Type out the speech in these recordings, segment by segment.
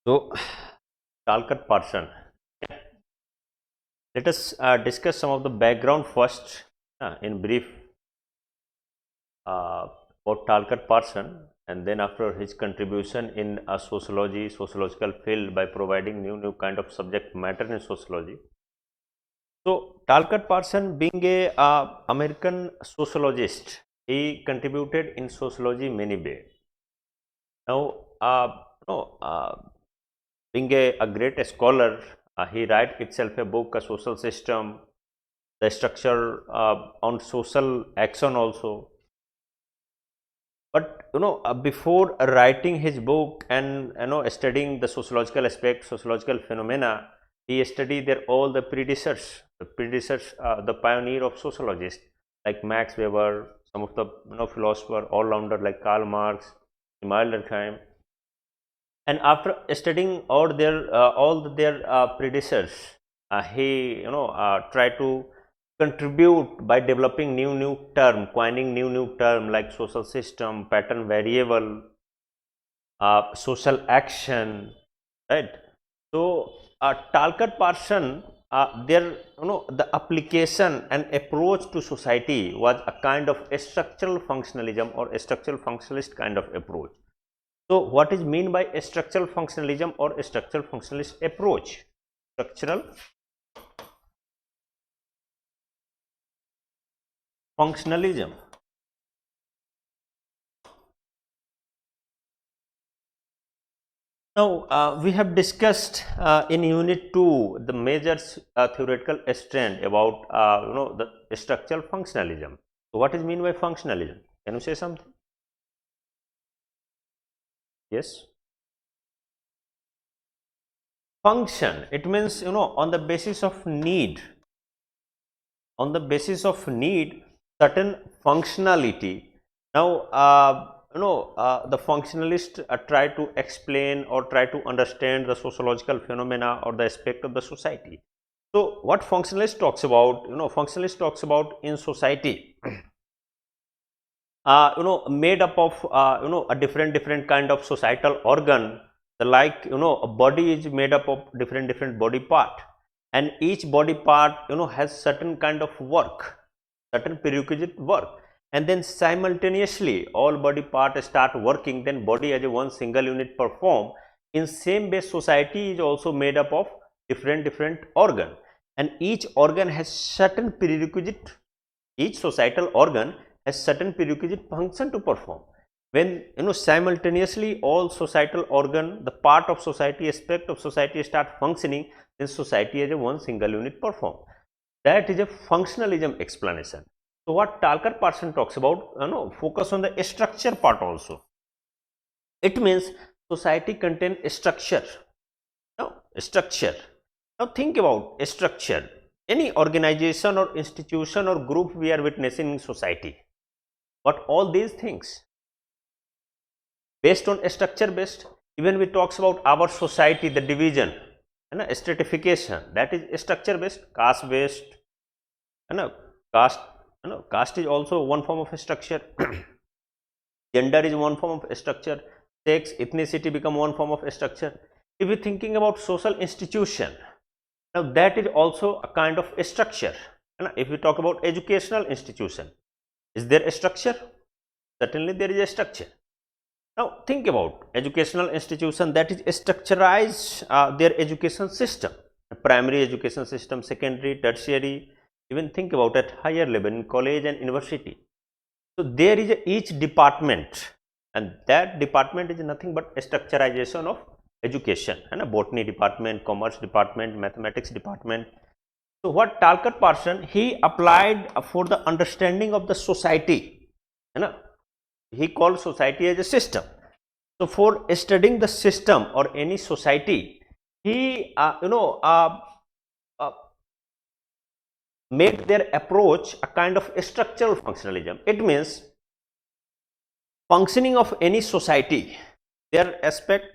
So, Talcott Parson. Let us discuss some of the background first in brief about Talcott Parson, and then after his contribution in sociological field by providing new kind of subject matter in sociology. So, Talcott Parson being a American sociologist, he contributed in sociology many ways. Now, being a great scholar, he write itself a book, a social system, the structure on social action also. But before writing his book and studying the sociological aspect, sociological phenomena, he studied all the predecessors, the pioneer of sociologists like Max Weber, some of the philosopher all rounder like Karl Marx, Immanuel Durkheim. And after studying all their predecessors, he tried to contribute by developing new term, coining new term like social system, pattern variable, social action, right? So Talcott Parson, the application and approach to society was a kind of a structural functionalism or a structural functionalist kind of approach. So, what is mean by a structural functionalism or a structural functionalist approach? Structural functionalism. Now, we have discussed in Unit 2 the major theoretical strand about the structural functionalism. So, what is mean by functionalism? Can you say something? Yes. Function. It means on the basis of need. On the basis of need, certain functionality. Now, the functionalist try to explain or try to understand the sociological phenomena or the aspect of the society. So, what functionalist talks about? Functionalist talks about in society. Made up of a different kind of societal organ. The like a body is made up of different body part, and each body part has certain kind of work, certain prerequisite work, and then simultaneously all body parts start working, then body as a one single unit perform. In same way, society is also made up of different organ, and each organ has certain prerequisite, each societal organ has certain prerequisite function to perform. When simultaneously all societal organ, the part of society, aspect of society start functioning, then society as a one single unit perform. That is a functionalism explanation. So what Talcott Parson talks about, focus on the structure part also. It means society contains structure. Now, structure. Now think about a structure. Any organization or institution or group we are witnessing in society. But all these things based on a structure based. Even we talks about our society, the division and stratification, that is structure based, caste based, caste caste is also one form of a structure. Gender is one form of a structure, sex, ethnicity become one form of a structure. If we thinking about social institution, now that is also a kind of a structure. If we talk about educational institution, is there a structure? Certainly there is a structure. Now think about educational institution that is structurized their education system, primary education system, secondary, tertiary, even think about at higher level in college and university. So there is each department, and that department is nothing but a structurization of education, and a botany department, commerce department, mathematics department. So what Talcott Parson he applied for the understanding of the society, he called society as a system. So for studying the system or any society, he made their approach a kind of a structural functionalism. It means functioning of any society, their aspect,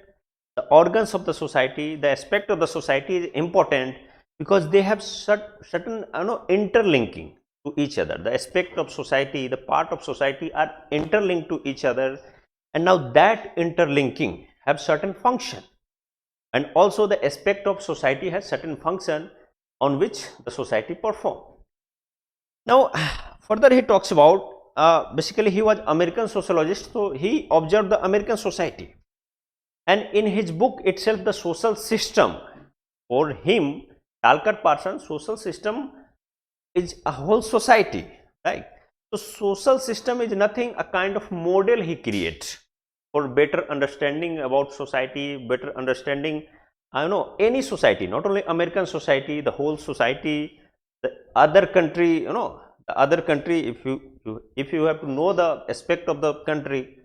the organs of the society, the aspect of the society is important because they have certain interlinking to each other. The aspect of society, the part of society are interlinked to each other, and now that interlinking have certain function. and also the aspect of society has certain function on which the society perform. Now further he talks about basically he was American sociologist, so he observed the American society, and in his book itself, the social system, for him, Talcott Parson, social system is a whole society, right? So social system is nothing, a kind of model he creates for better understanding about society, better understanding any society, not only American society, the whole society, the other country, the other country. If you have to know the aspect of the country,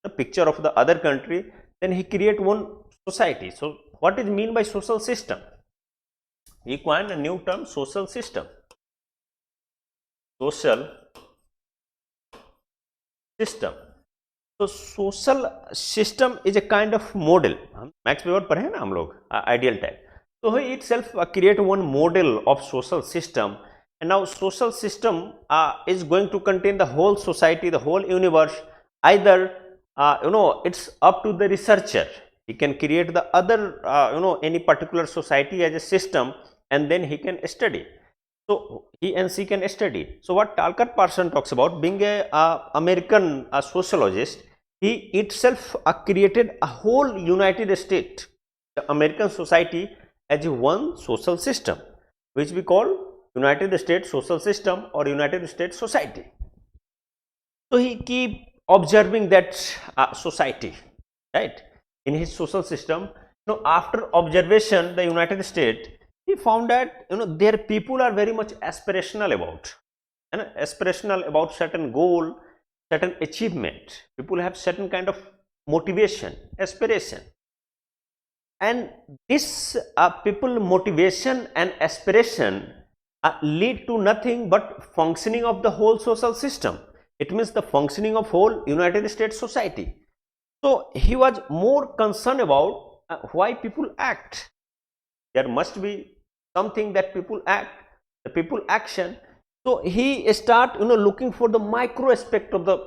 the picture of the other country, then he create one society. So what is mean by social system? He coined a new term, social system. Social system. So social system is a kind of model. Max Weber पढ़े हैं ना हम लोग, ideal type. So he itself create one model of social system, and now social system is going to contain the whole society, the whole universe. Either it's up to the researcher. He can create the other any particular society as a system, and then he can study. So he and she can study. So what Talcott Parson talks about, being a American sociologist, he itself created a whole United States, the American society, as one social system, which we call United States social system or United States society. So he keep observing that society, right, in his social system. After observation the United States, he found that their people are very much aspirational about certain goal, certain achievement. People have certain kind of motivation, aspiration, and this people motivation and aspiration lead to nothing but functioning of the whole social system. It means the functioning of whole United States society. So he was more concerned about why people act. There must be something that people act, the people action. So he start looking for the micro aspect of the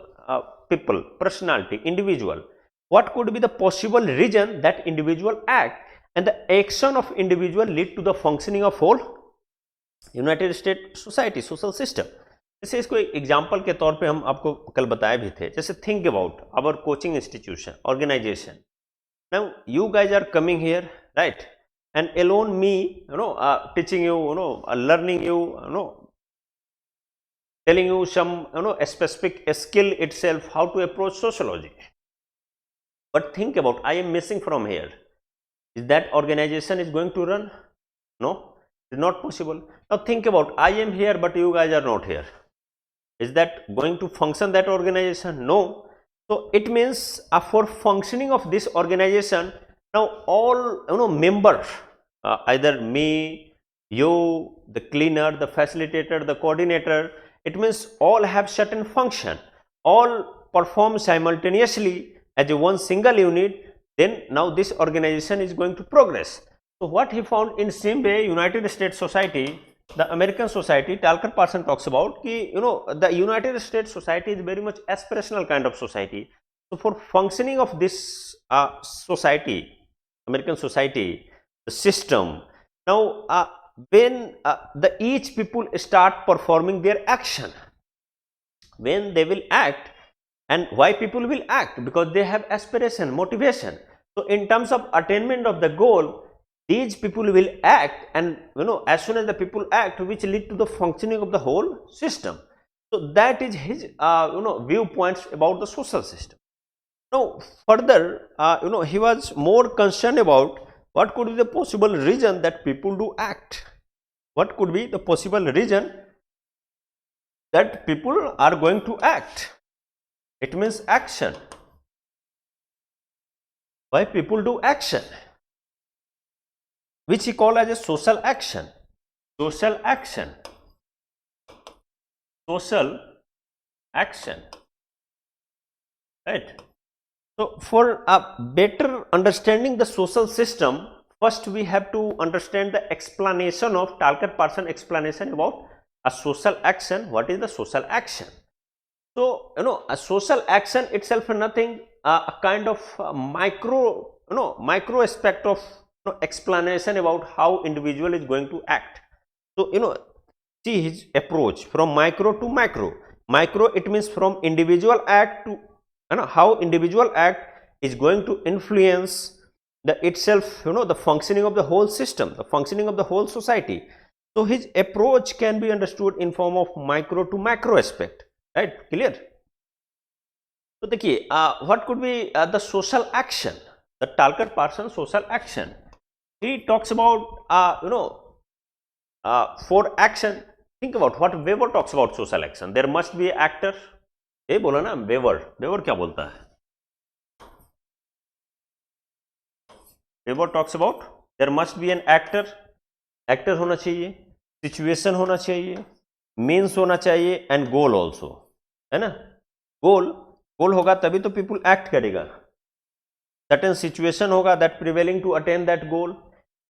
people, personality, individual. What could be the possible reason that individual act, and the action of individual lead to the functioning of whole United state society, social system. जैसे इसको एक example के तौर पे हम आपको कल बताए भी थे. जैसे think about our coaching institution, organisation. Now you guys are coming here, right, and alone me teaching you, learning you, telling you some a specific skill itself, how to approach sociology. But think about, I am missing from here. Is that organization is going to run? No, it's not possible. Now think about, I am here but you guys are not here. Is that going to function, that organization? No. So it means for functioning of this organization, now all members, either me, you, the cleaner, the facilitator, the coordinator, it means all have certain function, all perform simultaneously as a one single unit. Then now this organization is going to progress. So what he found, in same way United States society, the American society, Talcott Parson talks about ki, the United States society is very much aspirational kind of society. So for functioning of this society, American society, the system, now when the each people start performing their action, when they will act, and why people will act? Because they have aspiration, motivation. So in terms of attainment of the goal, these people will act, and as soon as the people act, which lead to the functioning of the whole system. So that is his viewpoints about the social system. Now further he was more concerned about what could be the possible reason that people do act. What could be the possible reason that people are going to act? It means action. Why people do action, which he call as a social action. Social action. Social action. Right. So for better understanding the social system, first we have to understand the explanation of Talcott Parson explanation about a social action. What is the social action? So a social action itself is nothing, a kind of micro micro aspect of explanation about how individual is going to act. So see his approach from micro to macro. Micro, it means from individual act to how individual act is going to influence the itself, the functioning of the whole system, the functioning of the whole society. So his approach can be understood in form of micro to macro aspect, right? Clear? So देखिए, what could be the social action, the Talcott Parson social action. He talks about for action. Think about what Weber talks about social action. There must be actor. ये बोला ना Weber क्या बोलता है? Weber talks about there must be an actor होना चाहिए, situation होना चाहिए, मीन्स होना चाहिए एंड गोल ऑल्सो, है ना? गोल होगा तभी तो पीपुल एक्ट करेगा. सर्टेन सिचुएशन होगा that prevailing to attain that goal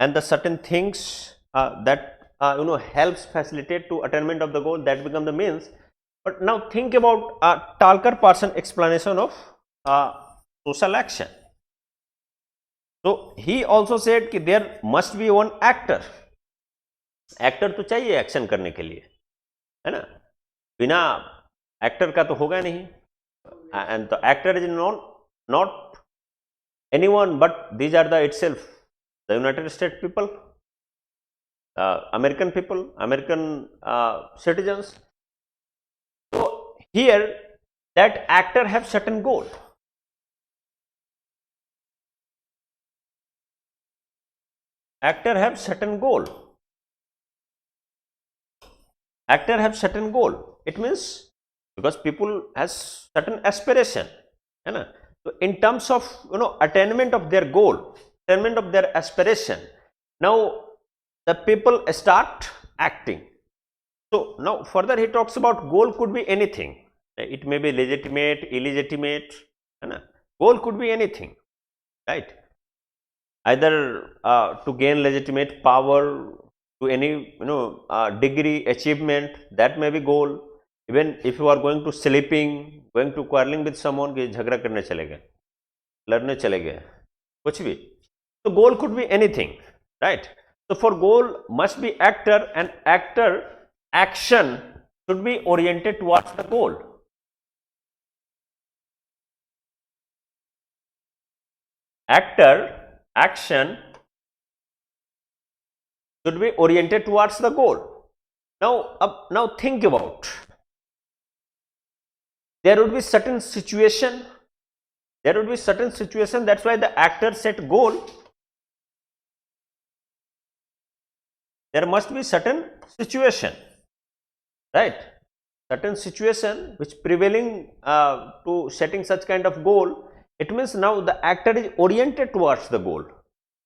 and the certain things that helps facilitate to attainment of the goal, that become the means. But now think about Talcott Parson explanation of social action. So he also said कि there must be one actor. Actor तो चाहिए action करने के लिए, है ना? बिना actor का तो होगा नहीं. And the actor is not anyone but these are the itself the United State people, American people, American citizens. So here that actor have certain goal. Actor have certain goal. Actor have certain goal. It means because people has certain aspiration, है ना? So in terms of attainment of their goal, attainment of their aspiration, now the people start acting. So now further he talks about goal could be anything. It may be legitimate, illegitimate, है ना? Goal could be anything, right? Either to gain legitimate power, to any degree achievement, that may be goal. Even if you are going to sleeping, going to quarreling with someone, कि झगड़ा करने चले गए, लड़ने चले गए, कुछ भी. So goal could be anything, right? So for goal must be actor, and actor action should be oriented towards the goal. Actor action should be oriented towards the goal. Now think about, there would be certain situation, that's why the actor set goal. There must be certain situation, right? Certain situation which prevailing to setting such kind of goal. It means now the actor is oriented towards the goal.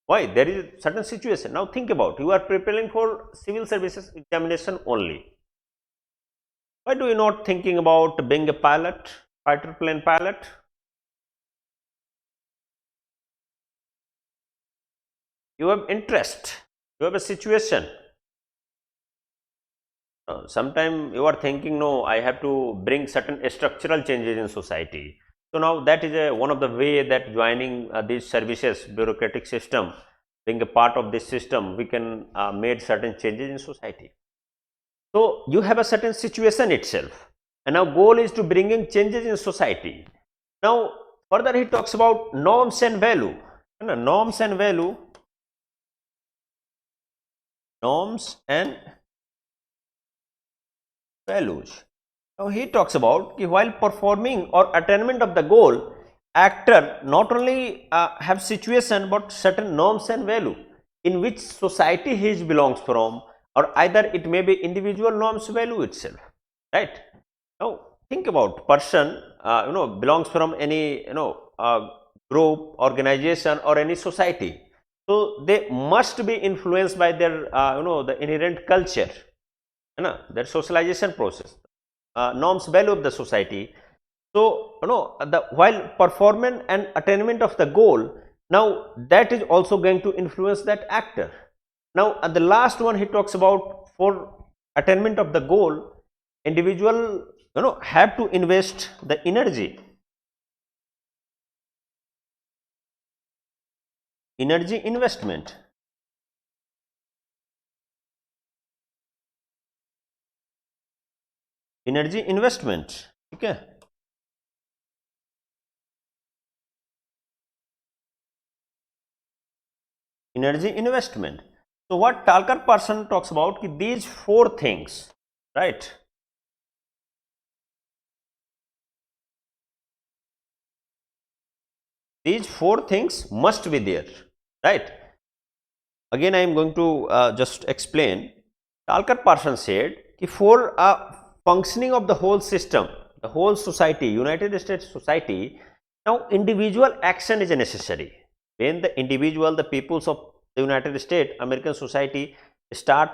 Why? There is a certain situation. Now think about, you are preparing for civil services examination only. Why do you not thinking about being a pilot, fighter plane pilot? You have interest, you have a situation. Sometime you are thinking, no, I have to bring certain structural changes in society. So now that is one of the way that joining these services, bureaucratic system, being a part of this system, we can make certain changes in society. So you have a certain situation itself, and now goal is to bringing changes in society. Now further he talks about norms and value. Norms and value, norms and values. Now he talks about कि while performing or attainment of the goal, actor not only have situation but certain norms and value in which society he belongs from, or either it may be individual norms value itself, right? Now think about person belongs from any group, organization, or any society. So they must be influenced by their the inherent culture, their socialization process, norms value of the society. So while performance and attainment of the goal, now that is also going to influence that actor. Now at the last one he talks about, for attainment of the goal, individual have to invest the energy. Energy investment, energy investment, ठीक है। Energy investment, so what Talcott Parson talks about कि these four things, right, these four things must be there, right. Again I am going to just explain. Talcott Parson said कि for a functioning of the whole system, the whole society, United States society, now individual action is necessary. When the individual, the peoples of the United States, American society start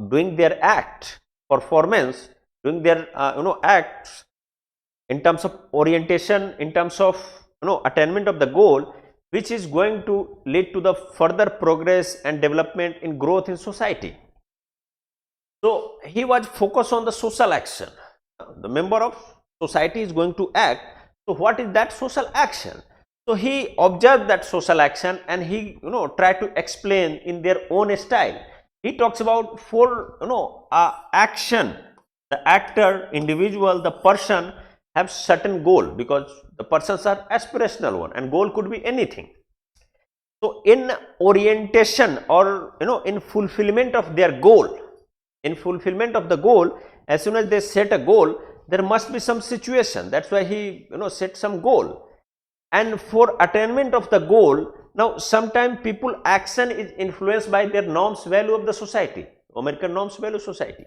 doing their act, performance, doing their acts in terms of orientation, in terms of attainment of the goal, which is going to lead to the further progress and development in growth in society. So he was focused on the social action. The member of society is going to act. So what is that social action? So he observed that social action and he tried to explain in their own style. He talks about four action. The actor, individual, the person have certain goal, because the persons are aspirational one and goal could be anything. So in orientation or in fulfillment of their goal, in fulfillment of the goal, as soon as they set a goal, there must be some situation. That's why he set some goal. And for attainment of the goal, now sometimes people action is influenced by their norms value of the society, American norms value society.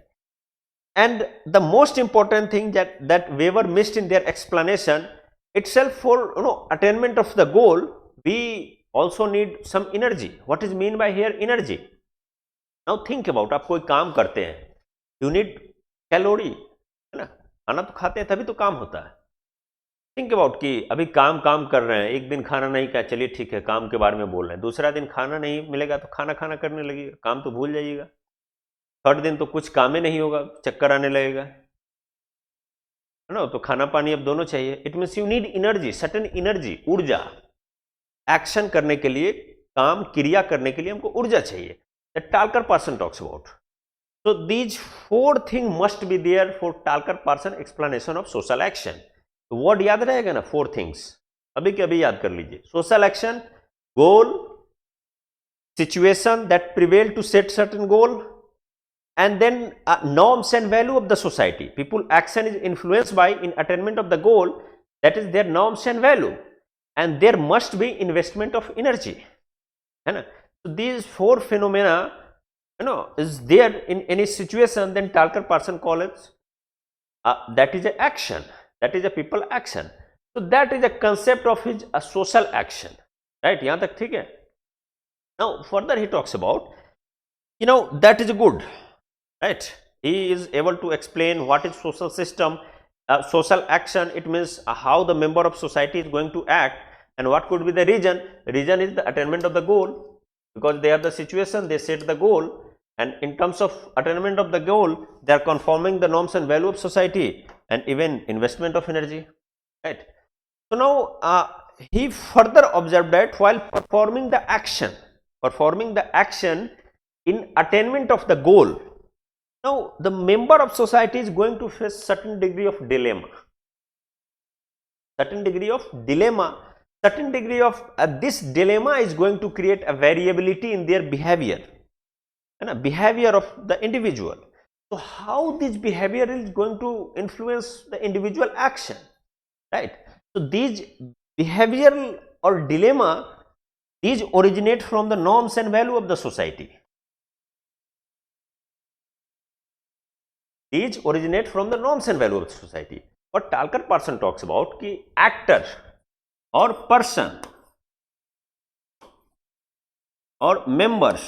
And the most important thing that Weber missed in their explanation itself, for attainment of the goal, we also need some energy. What is mean by here energy? Now think about, आप कोई काम करते हैं, you need calorie, है ना, खाना तो खाते हैं तभी तो काम होता है. थिंक अबाउट कि अभी काम कर रहे हैं, एक दिन खाना नहीं खाया, चलिए ठीक है काम के बारे में बोल रहे हैं, दूसरा दिन खाना नहीं मिलेगा तो खाना करने लगेगा, काम तो भूल जाइएगा, थर्ड दिन तो कुछ काम ही नहीं होगा, चक्कर आने लगेगा, है ना. तो खाना पानी अब दोनों चाहिए. It means you need energy, certain energy, ऊर्जा. एक्शन करने के लिए, काम क्रिया करने के लिए हमको ऊर्जा चाहिए. That Talcott Parsons talks about. So these four thing must be there for Talcott Parsons explanation of social action. Word याद रहेगा ना, फोर थिंग्स अभी के अभी याद कर लीजिए. Social action, goal, situation that prevail to set certain goal, and then norms and value of the society. People action is influenced by in attainment of the goal, that is their norms and value, and there must be investment of energy, है ना. So these four phenomena is there in any situation, then Talcott Parson calls it that is a action, that is a people action. So that is a concept of his social action, right. यहाँ तक ठीक है. Now further he talks about that is good, right. He is able to explain what is social system, social action. It means how the member of society is going to act, and what could be the reason. Reason is the attainment of the goal, because they are the situation, they set the goal, and in terms of attainment of the goal, they are conforming the norms and value of society, and even investment of energy, right. So now he further observed that while performing the action in attainment of the goal, now the member of society is going to face certain degree of dilemma, certain degree of this dilemma is going to create a variability in their behavior, and behavior of the individual. So how this behavior is going to influence the individual action, right. So these behavioral or dilemma, these originate from the norms and value of the society. These originate from the norms and value of the society. What Talcott Parson talks about कि actor or person or members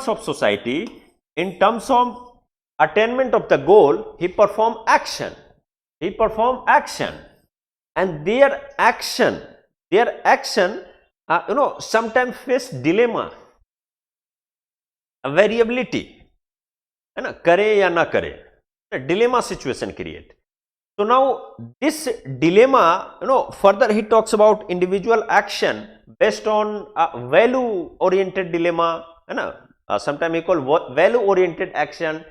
of society, in terms of attainment of the goal, he perform action, and their action sometimes face dilemma, variability, है ना, करे या ना करे, dilemma situation create. So now this dilemma, further he talks about individual action based on value oriented dilemma, sometimes he call value oriented action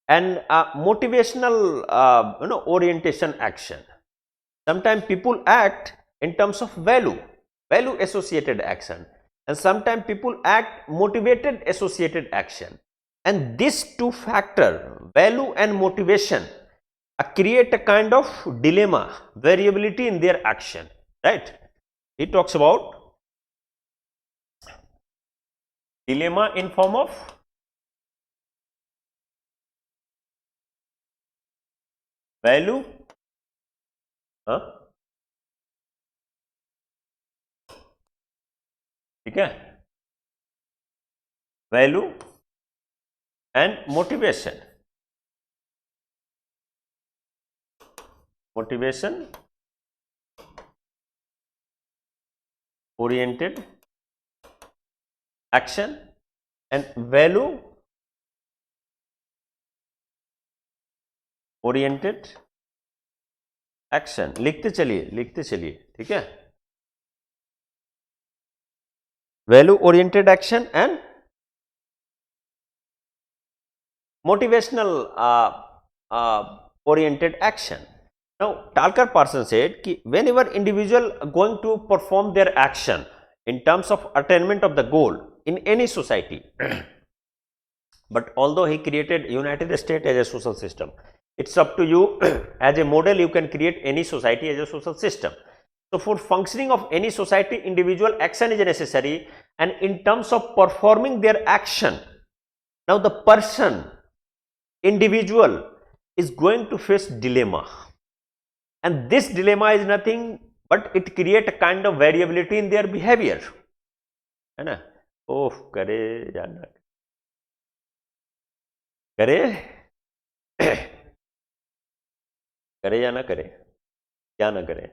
and motivational orientation action. Sometimes people act in terms of value associated action, and sometimes people act motivated associated action, and these two factor, value and motivation, create a kind of dilemma, variability in their action, right? He talks about dilemma in form of value, ठीक है, value and motivation oriented action and value oriented action. लिखते चलिए, ठीक है, value oriented action and motivational oriented action. Now Talcott Parson said कि whenever individual going to perform their action in terms of attainment of the goal in any society, but although he created United States as a social system, it's up to you as a model, you can create any society as a social system. So for functioning of any society, individual action is necessary, and in terms of performing their action, now the person, individual is going to face dilemma, and this dilemma is nothing but it create a kind of variability in their behavior, है ना? ओह करे या ना करे, करे या ना करे, क्या ना करे,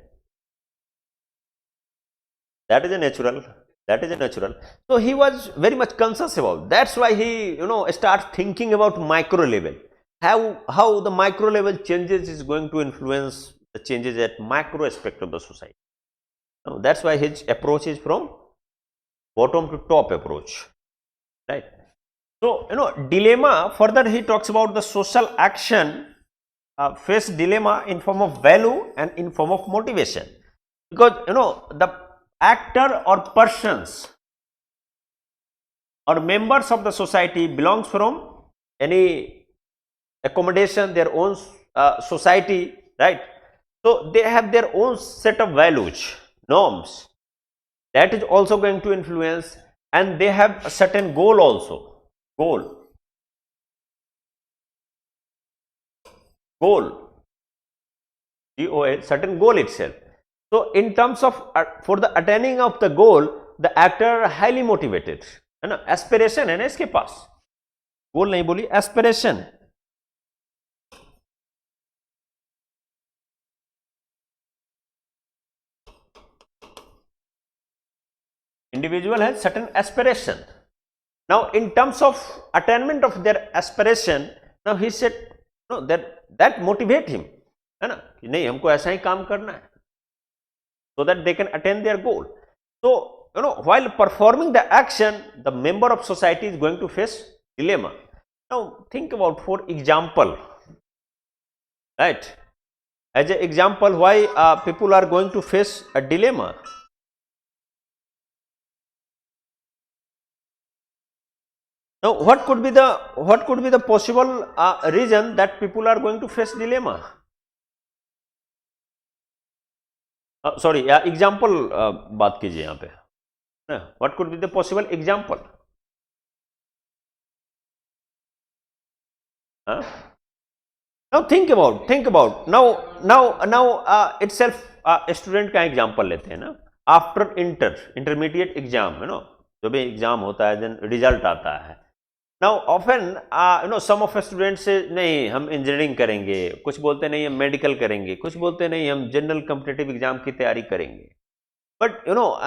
that is a natural. So he was very much conscious about, that's why he start thinking about micro level, how the micro level changes is going to influence the changes at macro aspect of the society. Now, that's why his approach is from bottom to top approach, right? So dilemma, further he talks about the social action face dilemma in form of value and in form of motivation, because the actor or persons or members of the society belongs from any accommodation, their own society, right? So they have their own set of values, norms, that is also going to influence, and they have a certain goal also, G-O-A, certain goal itself. So in terms of for the attaining of the goal, the actor are highly motivated, है ना? Aspiration है ना इसके पास, गोल नहीं बोली, aspiration. Individual has certain aspiration. Now in terms of attainment of their aspiration, now he said no, that motivate him, है ना, कि नहीं हमको ऐसा ही काम करना है, so that they can attain their goal. So while performing the action, the member of society is going to face dilemma. Now think about, for example, right, as an example, why people are going to face a dilemma. Now what could be the possible reason that people are going to face dilemma? Sorry, example बात कीजिए यहाँ पे. What could be the possible example? Now think about now itself student का example लेते हैं ना. After intermediate exam, जो भी एग्जाम होता है, देन रिजल्ट आता है. Now often some of student से नहीं हम इंजीनियरिंग करेंगे, कुछ बोलते नहीं हम मेडिकल करेंगे, कुछ बोलते नहीं हम जनरल कॉम्पिटिटिव एग्जाम की तैयारी करेंगे. But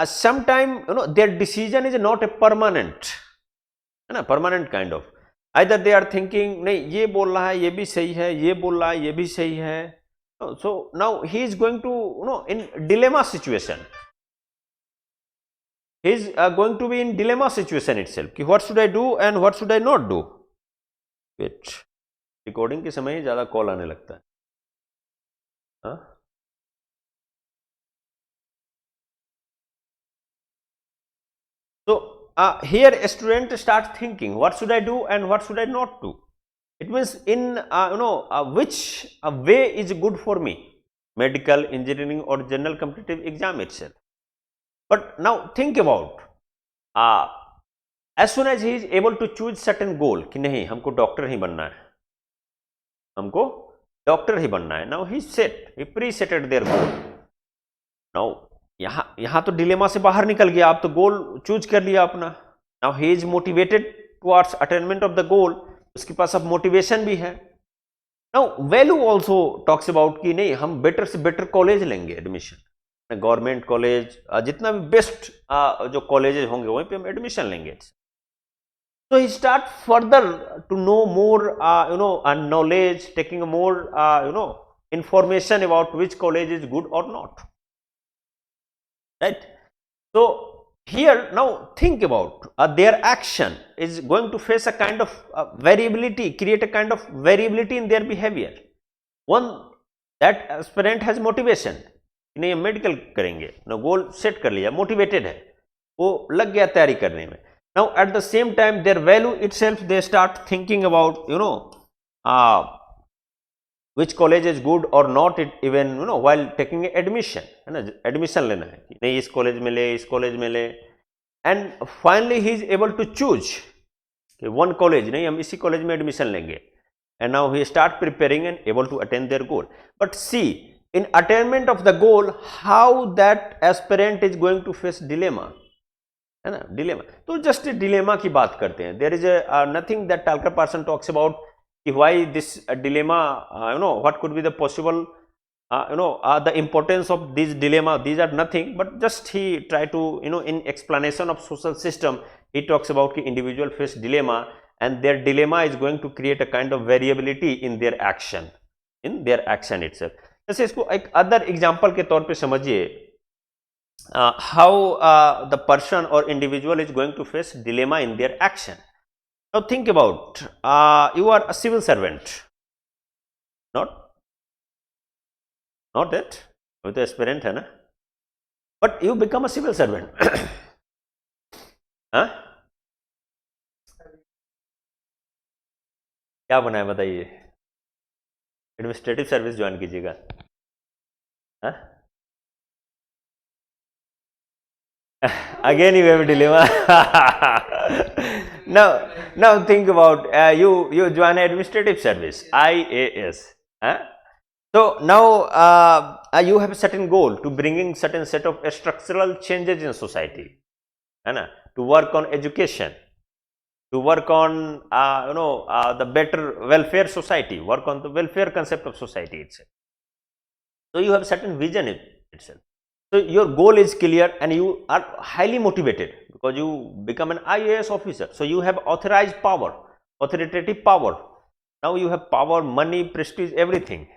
some time their decision is not a permanent, है ना, permanent kind of. Either they are thinking नहीं ये बोल रहा है ये भी सही है, ये बोल रहा है ये भी सही है, So now he is going to, in dilemma situation. He is going to be in dilemma situation itself कि what should I do and what should I not do. Wait, recording के समय ही ज़्यादा कॉल आने लगता है. हाँ? So here a student starts thinking what should I do and what should I not do. It means in which way is good for me, medical, engineering or general competitive exam itself. But now think about as soon as he is able to choose certain goal कि नहीं हमको doctor ही बनना है, हमको doctor ही बनना है. Now he set, he pre-setted their goal. Now यहां तो डिलेमा से बाहर निकल गया, आप तो गोल चूज कर लिया अपना. Now he is motivated towards attainment of the गोल, उसके पास अब मोटिवेशन भी है. Now value also talks about कि नहीं हम बेटर से बेटर कॉलेज लेंगे एडमिशन, गवर्नमेंट कॉलेज, जितना भी बेस्ट जो कॉलेजेस होंगे वहीं पे हम एडमिशन लेंगे. So he start further to know more knowledge, taking more information about which college is good or not. Right. So here now think about their action is going to face a kind of variability, create a kind of variability in their behavior. One, that aspirant has motivation, नहीं medical करेंगे, ना goal set कर लिया, motivated है, वो लग गया तैयारी करने में. Now at the same time their value itself, they start thinking about which college is good or not, it even while taking admission, है ना, एडमिशन लेना है कि नहीं इस कॉलेज में ले, इस कॉलेज में ले. And finally he is able to choose one college, नहीं हम इसी कॉलेज में एडमिशन लेंगे. And now he start preparing and able to attain their goal. But see in attainment of the goal how that aspirant is going to face dilemma, है ना, dilemma. तो just dilemma की बात करते हैं. There is nothing that Talcott Parsons talks about why this dilemma, what could be the possible, the importance of this dilemma. These are nothing but just he try to, in explanation of social system, he talks about ki individual face dilemma and their dilemma is going to create a kind of variability in their action, itself. जैसे इसको एक other example के तौर पे समझिए, how the person or individual is going to face dilemma in their action. Now think about you are a civil servant, not that with the aspirant है ना, but you become a civil servant. हाँ, क्या बना है बताइए, administrative service join कीजिएगा. हाँ, again you have a dilemma. now think about you join administrative service, IAS. So now you have a certain goal to bringing certain set of structural changes in society, है ना, to work on education, to work on the better welfare society, work on the welfare concept of society itself. So you have certain vision itself. So your goal is clear and you are highly motivated because you become an IAS officer. So you have authorized power, authoritative power. Now you have power, money, prestige, everything,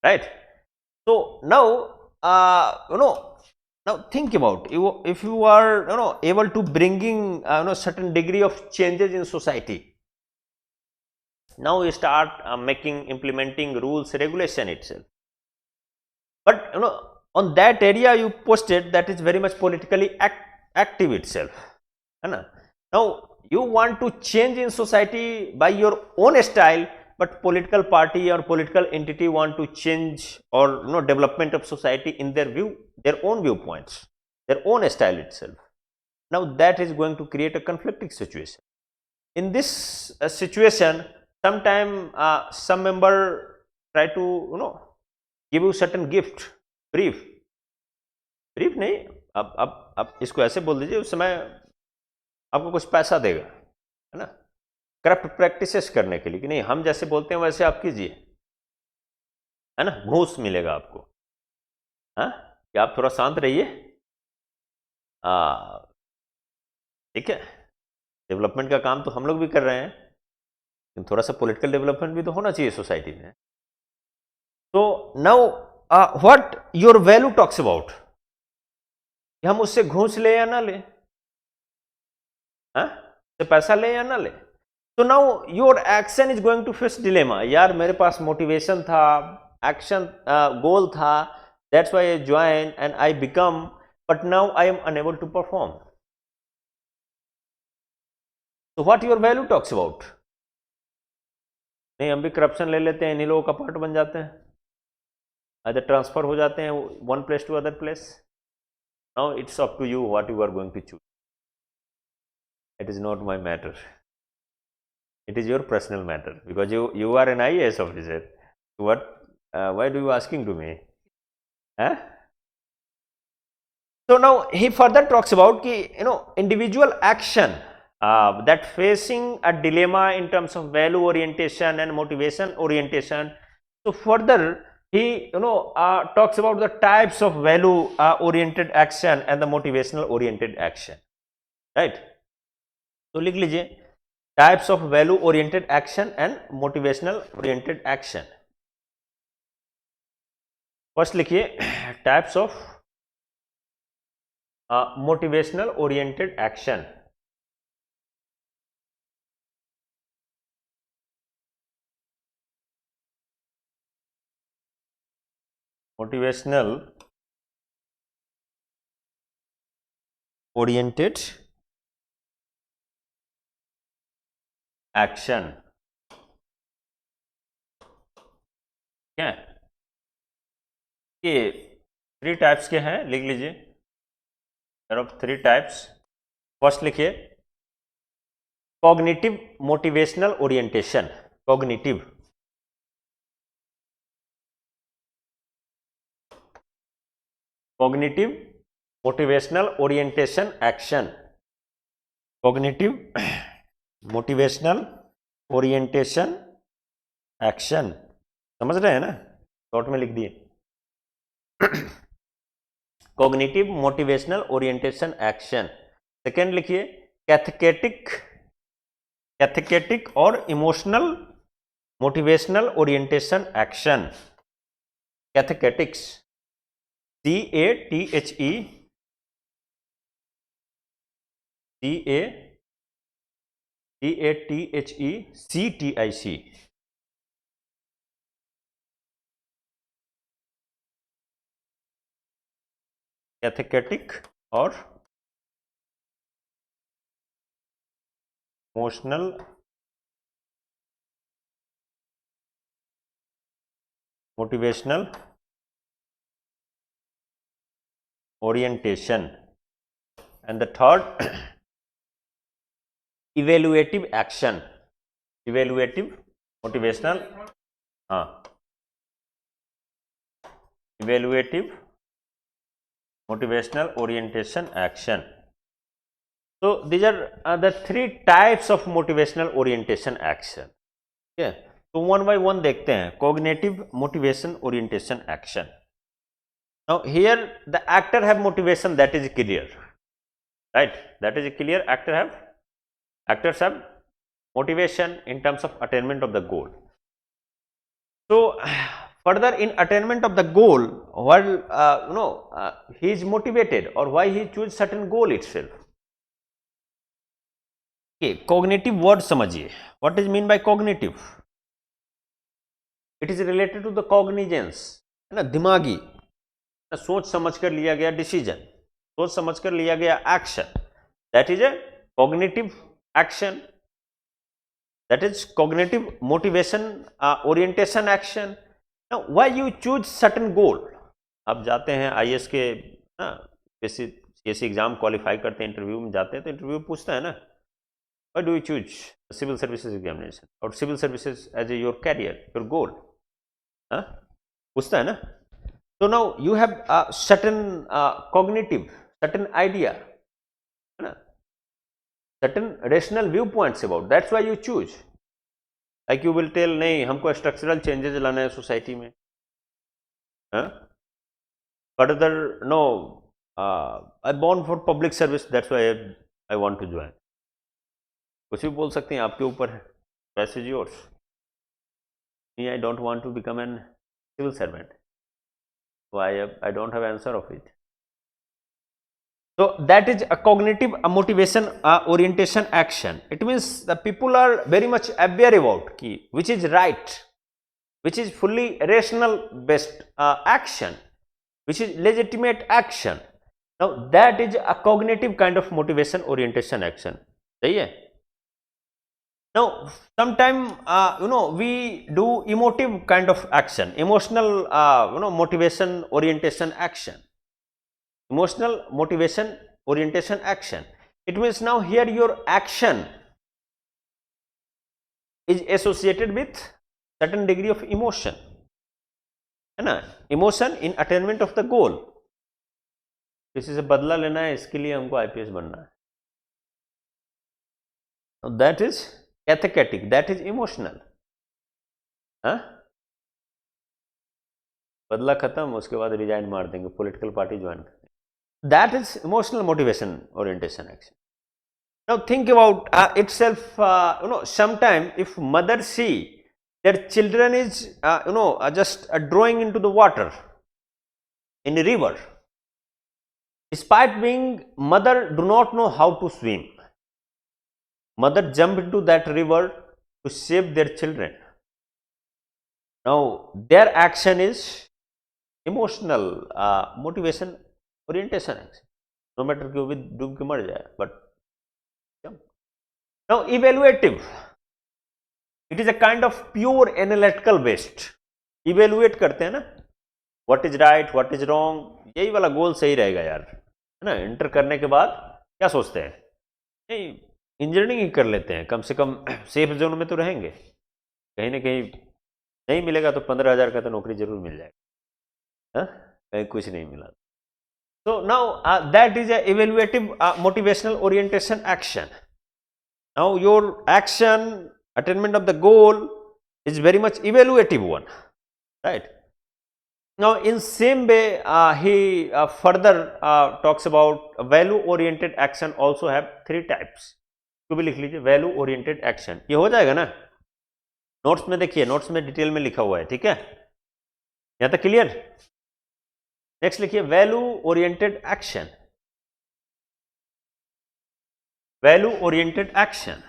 right? So now now think about you, if you are able to bringing certain degree of changes in society. Now you start implementing rules, regulation itself. But on that area you posted that is very much politically active itself, है ना. Now you want to change in society by your own style, but political party or political entity want to change or development of society in their view, their own viewpoints, their own style itself. Now that is going to create a conflicting situation. In this situation, sometime some member try to give you certain gift, brief नहीं, अब इसको ऐसे बोल दीजिए, उस समय आपको कुछ पैसा देगा, है ना, करप्ट प्रैक्टिसेस करने के लिए कि नहीं हम जैसे बोलते हैं वैसे आप कीजिए, है ना, घूस मिलेगा आपको. हाँ, कि आप थोड़ा शांत रहिए, ठीक है, डेवलपमेंट का काम तो हम लोग भी कर रहे हैं, लेकिन थोड़ा सा पॉलिटिकल डेवलपमेंट भी तो होना चाहिए सोसाइटी में. So now what your value talks about, हम उससे घूस ले या ना ले, तो पैसा ले या ना ले. So now your action is going to face dilemma. यार मेरे पास motivation था, action goal था, that's why I join and I become, but now I am unable to perform. So what your value talks about? नहीं हम भी corruption ले लेते हैं, इन्हीं लोगों का पार्ट बन जाते हैं, अदर ट्रांसफर हो जाते हैं one place to other place. Now it's up to you what you are going to choose. It is not my matter. It is your personal matter because you are an IAS officer. What? Why do you asking to me? Huh? So now he further talks about ki, individual action that facing a dilemma in terms of value orientation and motivation orientation. So further he talks about the types of value oriented action and the motivational oriented action. Right? So लिख लीजिए types of value oriented action and motivational oriented action. First लिखिए types of motivational oriented action. Motivational oriented action. क्या ये 3 types के हैं, लिख लीजिए. There are 3 types. First लिखिए cognitive motivational orientation. Cognitive motivational orientation action. Cognitive motivational orientation action. समझ रहे हैं ना, शॉर्ट में लिख दिए. Cognitive motivational orientation action. Second लिखिए कैथेकेटिक और emotional motivational orientation action. Cathectics CATHECTIC. Cathectic और emotional motivational orientation. And the third evaluative action. Evaluative motivational evaluative motivational orientation action. So these are the 3 types of motivational orientation action. Okay, so one by one देखते हैं. Cognitive motivation orientation action. Now here the actor have motivation, that is clear, right? That is clear. Actors have motivation in terms of attainment of the goal. So further in attainment of the goal, while he is motivated or why he choose certain goal itself. Okay, cognitive word समझिए. What is mean by cognitive? It is related to the cognizance, है ना, दिमागी, सोच समझ कर लिया गया decision, सोच समझ कर लिया गया action. That is a cognitive action. That is cognitive motivation orientation action. Why you choose certain goal. अब जाते हैं आईएएस के CSE एग्जाम क्वालिफाई करते हैं, इंटरव्यू में जाते हैं तो इंटरव्यू पूछता है ना, why do you choose civil services examination और civil services as a your career, your goal, पूछता है ना. So now you have a certain cognitive, certain idea, certain rational viewpoints about. That's why you choose. Like you will tell, नहीं हमको structural changes लाना है society में. Further, no, I'm born for public service. That's why I want to join. कुछ भी बोल सकते हैं, आपके ऊपर है. Choice is yours. Me, I don't want to become an civil servant. Why I don't have answer of it. So that is a cognitive motivation orientation action. It means the people are very much aware about which is right, which is fully rational based action, which is legitimate action. Now that is a cognitive kind of motivation orientation action. सही है? Now sometime we do emotive kind of action, emotional motivation orientation action. Emotional motivation orientation action. It means now here your action is associated with certain degree of emotion, है ना? Emotion in attainment of the goal. किसी से बदला लेना है, इसके लिए हमको IPS बनना है. Now that is catechetic, that is emotional. हाँ? बदला खत्म, उसके बाद रिजाइन मार देंगे, पॉलिटिकल पार्टी ज्वाइन कर. That is emotional motivation orientation action. Now think about itself. Sometime if mother see their children is just drawing into the water in a river, despite being mother do not know how to swim, mother jump into that river to save their children. Now their action is emotional motivation orientation action. No matter कि वो भी डूब के मर जाए, but now evaluative. It is a kind of pure analytical based. Evaluate करते हैं ना, what is right, what is wrong. यही वाला गोल सही रहेगा यार, है ना? इंटर करने के बाद क्या सोचते हैं? नहीं, इंजीनियरिंग ही कर लेते हैं, कम से कम सेफ जोन में तो रहेंगे. कहीं ना कहीं नहीं मिलेगा तो 15,000 का तो नौकरी जरूर मिल जाएगा. कहीं कुछ नहीं मिला. So now that is a evaluative motivational orientation action. Now your action, attainment of the goal is very much evaluative one, right? Now in same way he further talks about value oriented action also have 3 types. तो भी लिख लीजिए value oriented action. ये हो जाएगा ना? Notes में देखिए, नोट्स में डिटेल में लिखा हुआ है, ठीक है? यहाँ तक क्लियर? नेक्स्ट लिखिए value oriented action. Value oriented action.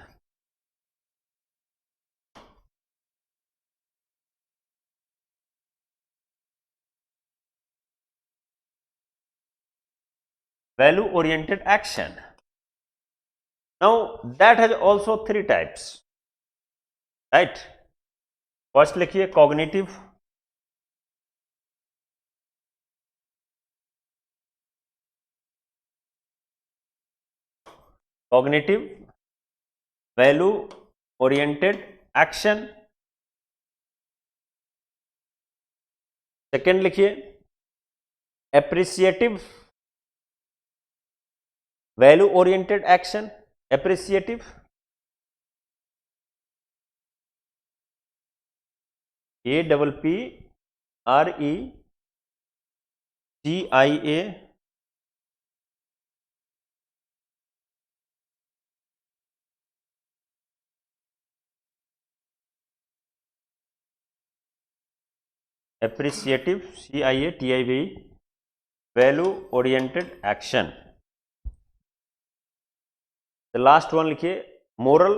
Value oriented action. Now that has also 3 types, right? First लिखिए cognitive, cognitive value oriented action. Second लिखिए appreciative value oriented action. Appreciative, APPRECIA appreciative CIATIV value oriented action. The last one लिखिए moral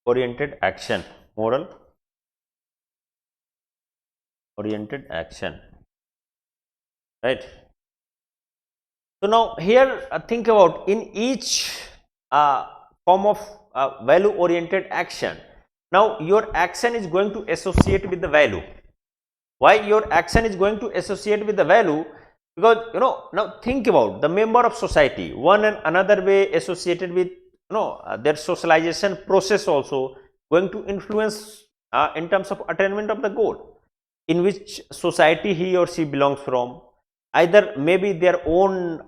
oriented action. Moral oriented action, right? So now here think about in each form of value oriented action. Now your action is going to associate with the value. Why your action is going to associate with the value? Because now think about the member of society, one and another way associated with their socialization process also going to influence in terms of attainment of the goal, in which society he or she belongs from. Either maybe their own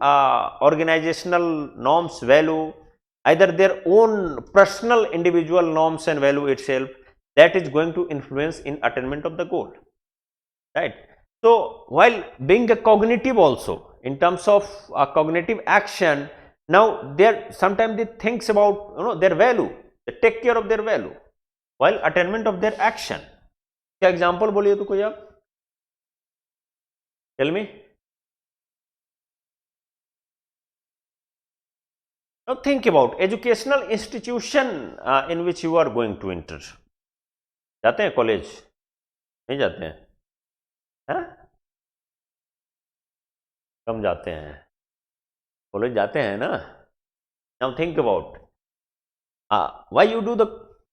organizational norms value, either their own personal individual norms and value itself, that is going to influence in attainment of the goal, right? So while being a cognitive also, in terms of cognitive action, now there sometimes they thinks about their value, they take care of their value while attainment of their action, क्या example बोलिए तो कोई आप, tell me. Now think about educational institution in which you are going to enter. जाते हैं college, नहीं जाते हैं? हाँ, कम जाते हैं, कॉलेज जाते हैं ना? Now think about why you do the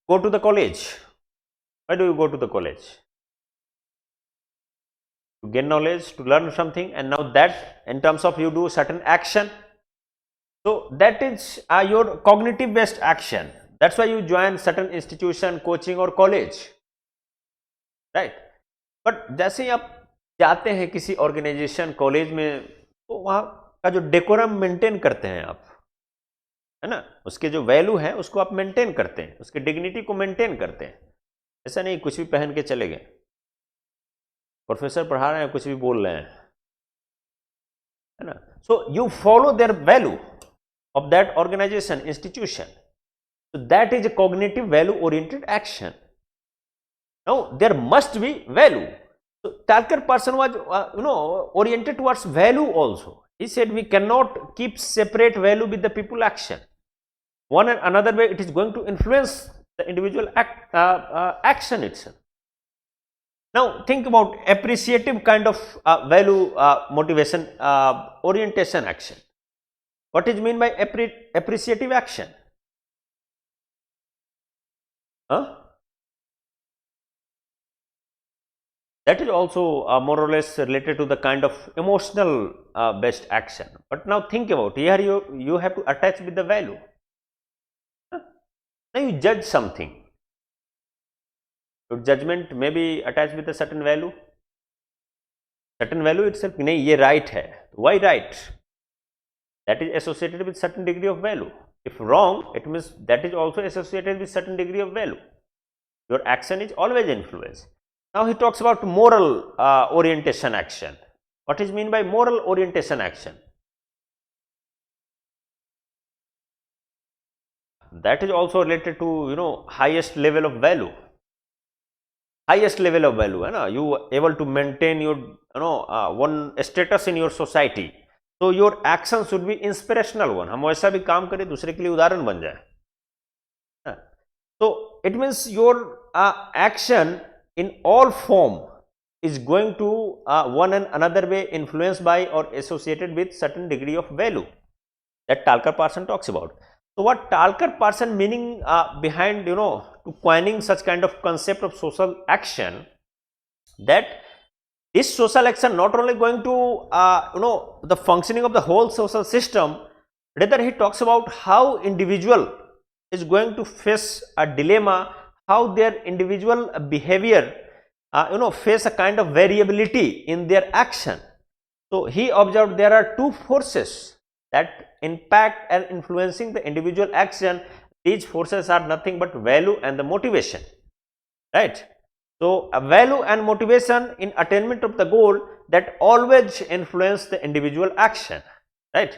go to the college. Why do you go to the college? To gain knowledge, to learn something, and now that in terms of you do certain action. So that is your cognitive based action. That's why you join certain institution, coaching or college, right? But जैसे ही आप जाते हैं किसी organisation, college में, तो वहाँ का जो डेकोरम मेंटेन करते हैं आप, है ना, उसके जो वैल्यू है उसको आप मेंटेन करते हैं, उसकी डिग्निटी को मेंटेन करते हैं। ऐसा नहीं कुछ भी पहन के चले गए, प्रोफेसर पढ़ा रहे हैं कुछ भी बोल रहे हैं, है ना। So you follow their value of that organization, institution. So that is a cognitive value oriented action. Now there must be value. So Talcott Parson was oriented towards value also. He said we cannot keep separate value with the people action. One and another way it is going to influence the individual action itself. Now think about appreciative kind of value motivation orientation action. What is mean by appreciative action? That is also more or less related to the kind of emotional based action. But now think about here, you have to attach with the value. Now you judge something. Your judgment may be attached with a certain value. Certain value itself, नहीं ये right है. Why right? That is associated with certain degree of value. If wrong, it means that is also associated with certain degree of value. Your action is always influenced. Now he talks about moral orientation action. What is mean by moral orientation action? That is also related to highest level of value. Highest level of value, है ना? You able to maintain your one status in your society. So your action should be inspirational one. हम ऐसा भी काम करें दूसरे के लिए उदाहरण बन जाए. So it means your action in all form is going to one and another way influenced by or associated with certain degree of value that Talcott Parson talks about. So what Talcott Parson meaning behind to coining such kind of concept of social action, that this social action not only going to the functioning of the whole social system, rather he talks about how individual is going to face a dilemma, how their individual behavior face a kind of variability in their action. So he observed there are two forces that impact and influencing the individual action. These forces are nothing but value and the motivation, right? So a value and motivation in attainment of the goal that always influence the individual action, right?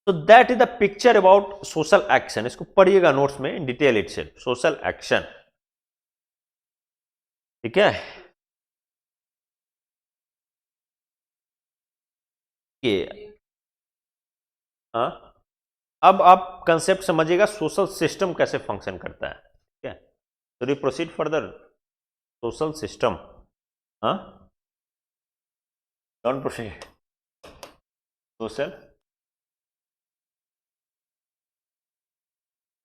So that is the picture about social action. इसको पढ़िएगा notes में in detail itself. Social action, ठीक है? ये हाँ, अब आप concept समझिएगा सोशल सिस्टम कैसे फंक्शन करता है, ठीक है? तो we proceed further. Social system, हाँ, डोंट प्रोसीड. सोशल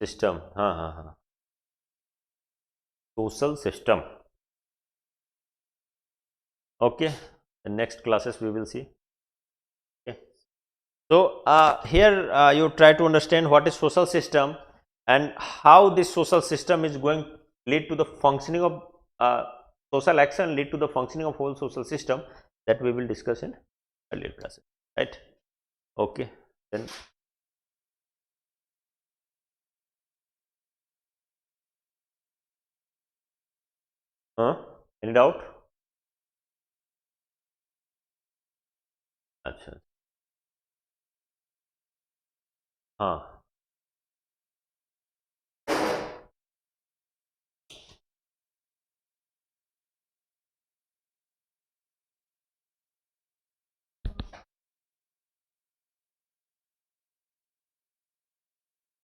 सिस्टम, हाँ हाँ हाँ, social system. Okay, the next classes we will see. Okay. So here you try to understand what is social system and how this social system is going to lead to the functioning of social action, lead to the functioning of whole social system, that we will discuss in earlier classes, right? Okay, then any doubt? अच्छा, हाँ,